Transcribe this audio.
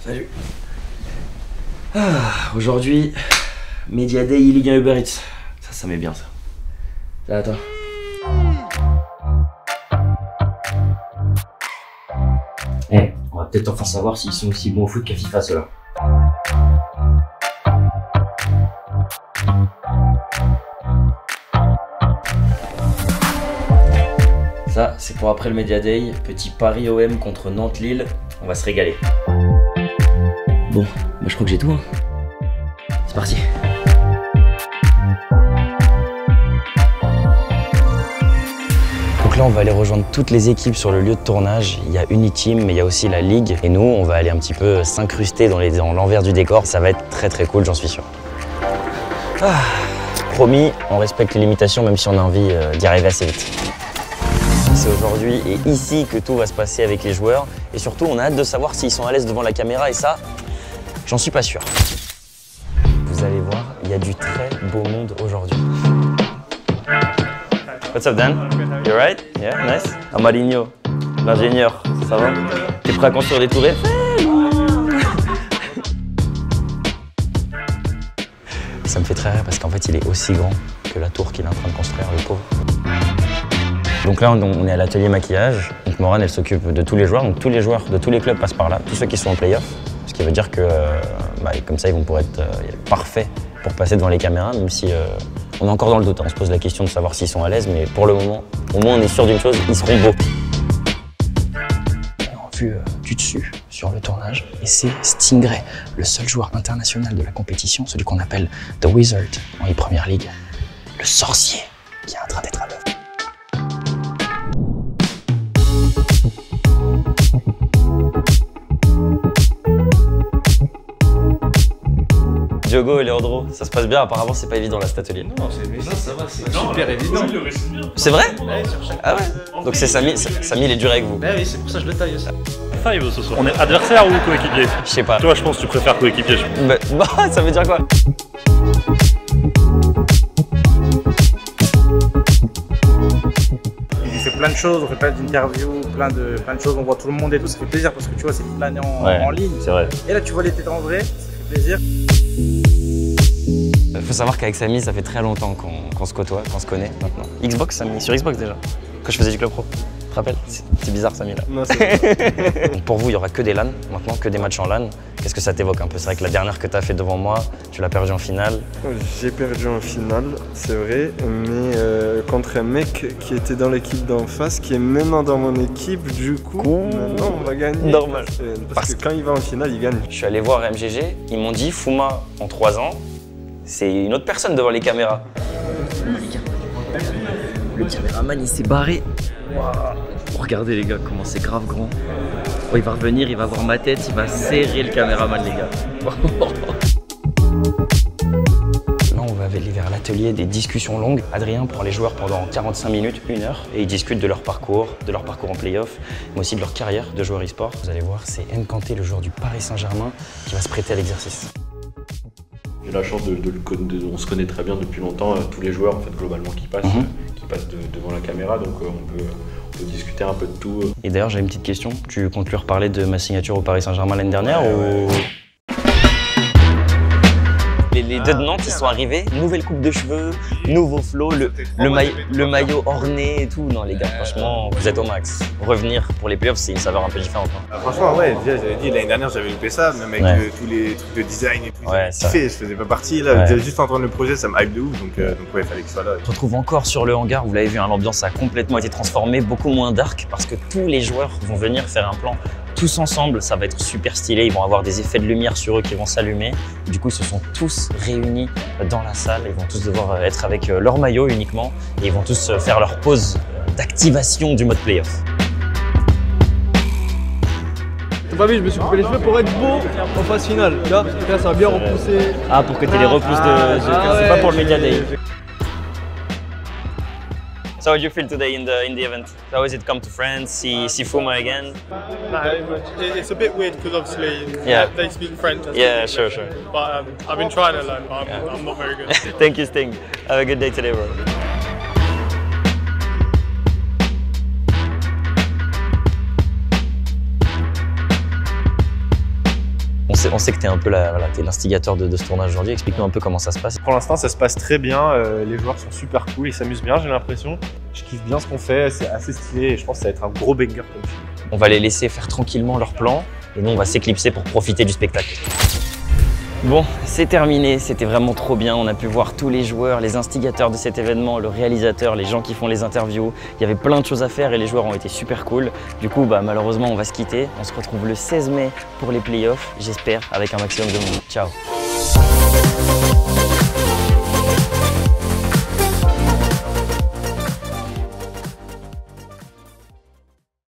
Salut. Aujourd'hui, Media Day Ligue 1 Uber Eats. Ça met bien ça. Ça va toi? On va peut-être enfin savoir s'ils sont aussi bons au foot qu'à FIFA ceux-là. Ça, c'est pour après le Media Day. Petit Paris OM contre Nantes-Lille. On va se régaler. Bon, bah je crois que j'ai tout. Hein. C'est parti. Donc là, on va aller rejoindre toutes les équipes sur le lieu de tournage. Il y a Uniteam, mais il y a aussi la Ligue. Et nous, on va aller un petit peu s'incruster dans l'envers du décor. Ça va être très très cool, j'en suis sûr. Promis, on respecte les limitations, même si on a envie d'y arriver assez vite. C'est aujourd'hui et ici que tout va se passer avec les joueurs. Et surtout, on a hâte de savoir s'ils sont à l'aise devant la caméra. Et ça, j'en suis pas sûr. Vous allez voir, il y a du très beau monde aujourd'hui. What's up, Dan? You alright? Yeah, nice. Amarinho, l'ingénieur, ça va? T'es prêt à construire des tours Eiffel? Ça me fait très rire parce qu'en fait, il est aussi grand que la tour qu'il est en train de construire, le pauvre. Donc là, on est à l'atelier maquillage. Donc Morane, elle s'occupe de tous les joueurs. Donc tous les joueurs de tous les clubs passent par là, tous ceux qui sont en play-off. Ce qui veut dire que comme ça, ils vont pouvoir être parfaits pour passer devant les caméras, même si on est encore dans le doute. On se pose la question de savoir s'ils sont à l'aise, mais pour le moment, au moins on est sûr d'une chose, ils seront beaux. On a vu du dessus sur le tournage, et c'est Stingray, le seul joueur international de la compétition, celui qu'on appelle The Wizard en e-Premier League, le sorcier qui est en train d'être à l'œuvre. Diogo et Leandro, ça se passe bien, apparemment c'est pas évident là cet atelier. Non, ça va, c'est super évident. C'est vrai? Ouais, sur chaque Ah ouais? Donc c'est Samy, il est dur avec vous? Bah oui, c'est pour ça que je le taille aussi. Five ce soir. On est adversaire ou coéquipier? Je sais pas. Toi, je pense que tu préfères coéquipier. Bah, ça veut dire quoi? On fait plein de choses, on fait plein d'interviews, plein de choses, on voit tout le monde et tout, ça fait plaisir parce que tu vois, c'est toute l'année en ligne. C'est vrai. Et là, tu vois les têtes en vrai, ça fait plaisir. Il faut savoir qu'avec Samy, ça fait très longtemps qu'on se côtoie, qu'on se connaît maintenant. Xbox, Samy, sur Xbox déjà, quand je faisais du club pro. Tu te rappelles? C'est bizarre, Samy, là. Non, c'est Donc pour vous, il n'y aura que des LAN, maintenant, que des matchs en LAN. Qu'est-ce que ça t'évoque un peu? C'est vrai que la dernière que tu as fait devant moi, tu l'as perdu en finale. J'ai perdu en finale, c'est vrai, mais contre un mec qui était dans l'équipe d'en face, qui est maintenant dans mon équipe, du coup, maintenant on va gagner. Normal. Parce que quand il va en finale, il gagne. Je suis allé voir MGG, ils m'ont dit, Fouma, en 3 ans, c'est une autre personne devant les caméras. Le caméraman, il s'est barré. Wow. Regardez les gars, comment c'est grave grand. Oh, il va revenir, il va voir ma tête, il va serrer le caméraman, les gars. Là, on va aller vers l'atelier des discussions longues. Adrien prend les joueurs pendant 45 minutes, 1 heure, et ils discutent de leur parcours en play-off, mais aussi de leur carrière de joueur e-sport. Vous allez voir, c'est Nkanté, le joueur du Paris Saint-Germain, qui va se prêter à l'exercice. J'ai la chance on se connaît très bien depuis longtemps, tous les joueurs en fait globalement qui passent devant la caméra, donc on peut discuter un peu de tout. Et d'ailleurs j'avais une petite question, tu comptes lui reparler de ma signature au Paris Saint-Germain l'année dernière ou... Les deux de Nantes, ils sont arrivés, nouvelle coupe de cheveux, nouveau flow, le maillot orné et tout. Non les gars, franchement, vous êtes au max. Revenir pour les playoffs, c'est une saveur un peu différente. Hein. Franchement, ouais, déjà j'avais dit l'année dernière j'avais loupé ça, même avec tous les trucs de design et tout. Ouais, je faisais pas partie, là, juste entendre le projet, ça me hype de ouf, donc ouais, il fallait que ce soit là. On se retrouve encore sur le hangar, vous l'avez vu, hein, l'ambiance a complètement été transformée, beaucoup moins dark parce que tous les joueurs vont venir faire un plan tous ensemble, ça va être super stylé, ils vont avoir des effets de lumière sur eux qui vont s'allumer. Du coup, ils se sont tous réunis dans la salle, ils vont tous devoir être avec leur maillot uniquement et ils vont tous faire leur pause d'activation du mode playoff. T'as pas vu, je me suis coupé les cheveux pour être beau en phase finale. Là, ça va bien repousser. Ah, pour que tu aies les repousses de... c'est pas pour le Media Day. So how do you feel today in the event? How is it come to France, see Fouma again? It's a bit weird because obviously they speak French. Yeah, sure. But I've been trying to learn, but I'm not very good. Thank you, Sting. Have a good day today, bro. On sait que tu es un peu t'es l'instigateur de ce tournage aujourd'hui. Explique-nous un peu comment ça se passe. Pour l'instant, ça se passe très bien. Les joueurs sont super cool, ils s'amusent bien, j'ai l'impression. Je kiffe bien ce qu'on fait, c'est assez stylé et je pense que ça va être un gros banger comme film. On va les laisser faire tranquillement leur plan et nous on va s'éclipser pour profiter du spectacle. Bon, c'est terminé, c'était vraiment trop bien. On a pu voir tous les joueurs, les instigateurs de cet événement, le réalisateur, les gens qui font les interviews. Il y avait plein de choses à faire et les joueurs ont été super cool. Du coup, malheureusement, on va se quitter. On se retrouve le 16 mai pour les playoffs, j'espère, avec un maximum de monde. Ciao.